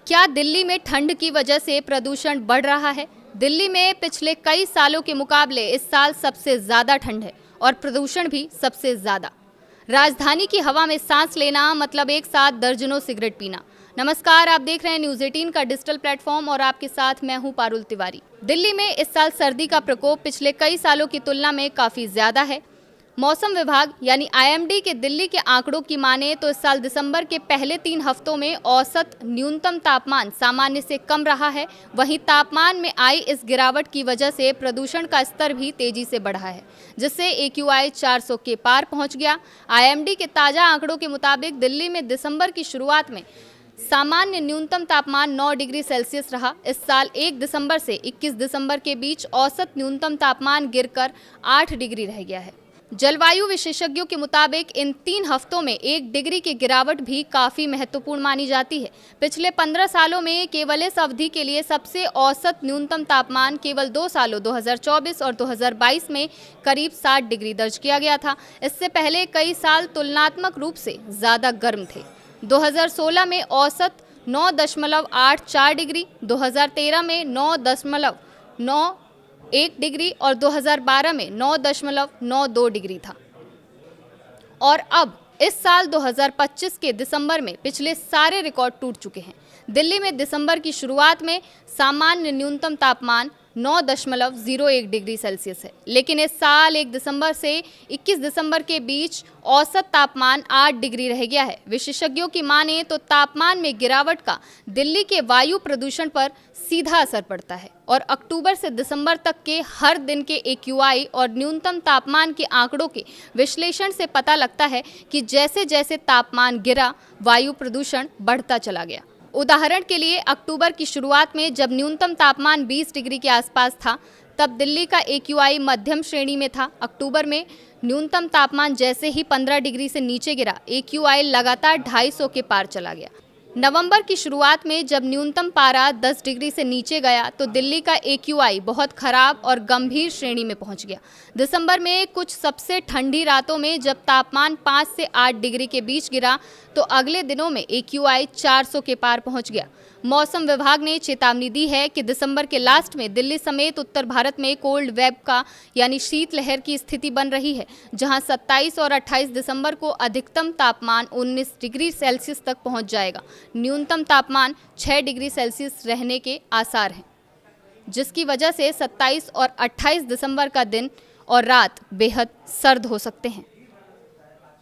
क्या दिल्ली में ठंड की वजह से प्रदूषण बढ़ रहा है? दिल्ली में पिछले कई सालों के मुकाबले इस साल सबसे ज्यादा ठंड है और प्रदूषण भी सबसे ज्यादा। राजधानी की हवा में सांस लेना मतलब एक साथ दर्जनों सिगरेट पीना। नमस्कार, आप देख रहे हैं न्यूज़ 18 का डिजिटल प्लेटफॉर्म और आपके साथ मैं हूं पारुल तिवारी। दिल्ली में इस साल सर्दी का प्रकोप पिछले कई सालों की तुलना में काफी ज्यादा है। मौसम विभाग यानी IMD के दिल्ली के आंकड़ों की माने तो इस साल दिसंबर के पहले 3 हफ्तों में औसत न्यूनतम तापमान सामान्य से कम रहा है। वहीं तापमान में आई इस गिरावट की वजह से प्रदूषण का स्तर भी तेजी से बढ़ा है, जिससे AQI 400 के पार पहुंच गया। IMD के ताजा आंकड़ों के मुताबिक दिल्ली में दिसंबर की शुरुआत में सामान्य न्यूनतम तापमान 9 डिग्री सेल्सियस रहा। इस साल 1 दिसंबर से 21 दिसंबर के बीच औसत न्यूनतम तापमान गिरकर 8 डिग्री रह गया है। जलवायु विशेषज्ञों के मुताबिक इन 3 हफ्तों में 1 डिग्री की गिरावट भी काफी महत्वपूर्ण मानी जाती है। पिछले 15 सालों में केवल इस अवधि के लिए सबसे औसत न्यूनतम तापमान केवल 2 सालों 2024 और 2022 में करीब 60 डिग्री दर्ज किया गया था। इससे पहले कई साल तुलनात्मक रूप से ज्यादा गर्म थे। 2016 में औसत 9.84 डिग्री, 2013 में 9.91 डिग्री और 2012 में 9.92 डिग्री था। और अब इस साल 2025 के दिसंबर में पिछले सारे रिकॉर्ड टूट चुके हैं। दिल्ली में दिसंबर की शुरुआत में सामान्य न्यूनतम तापमान 9.01 डिग्री सेल्सियस है, लेकिन इस साल 1 दिसंबर से 21 दिसंबर के बीच औसत तापमान 8 डिग्री रह गया है। विशेषज्ञों की माने तो तापमान में गिरावट का दिल्ली के वायु प्रदूषण पर सीधा असर पड़ता है और अक्टूबर से दिसंबर तक के हर दिन के AQI और न्यूनतम तापमान के आंकड़ों के विश्लेषण से पता लगता है कि जैसे जैसे तापमान गिरा, वायु प्रदूषण बढ़ता चला गया। उदाहरण के लिए अक्टूबर की शुरुआत में जब न्यूनतम तापमान 20 डिग्री के आसपास था, तब दिल्ली का AQI मध्यम श्रेणी में था। अक्टूबर में न्यूनतम तापमान जैसे ही 15 डिग्री से नीचे गिरा, AQI लगातार 250 के पार चला गया। नवंबर की शुरुआत में जब न्यूनतम पारा 10 डिग्री से नीचे गया तो दिल्ली का AQI बहुत खराब और गंभीर श्रेणी में पहुंच गया। दिसंबर में कुछ सबसे ठंडी रातों में जब तापमान 5 से 8 डिग्री के बीच गिरा तो अगले दिनों में AQI 400 के पार पहुंच गया। मौसम विभाग ने चेतावनी दी है कि दिसंबर के लास्ट में दिल्ली समेत उत्तर भारत में कोल्ड वेव का यानी शीतलहर की स्थिति बन रही है, जहां 27 और 28 दिसंबर को अधिकतम तापमान 19 डिग्री सेल्सियस तक पहुंच जाएगा। न्यूनतम तापमान 6 डिग्री सेल्सियस रहने के आसार हैं, जिसकी वजह से 27 और 28 दिसंबर का दिन और रात बेहद सर्द हो सकते हैं।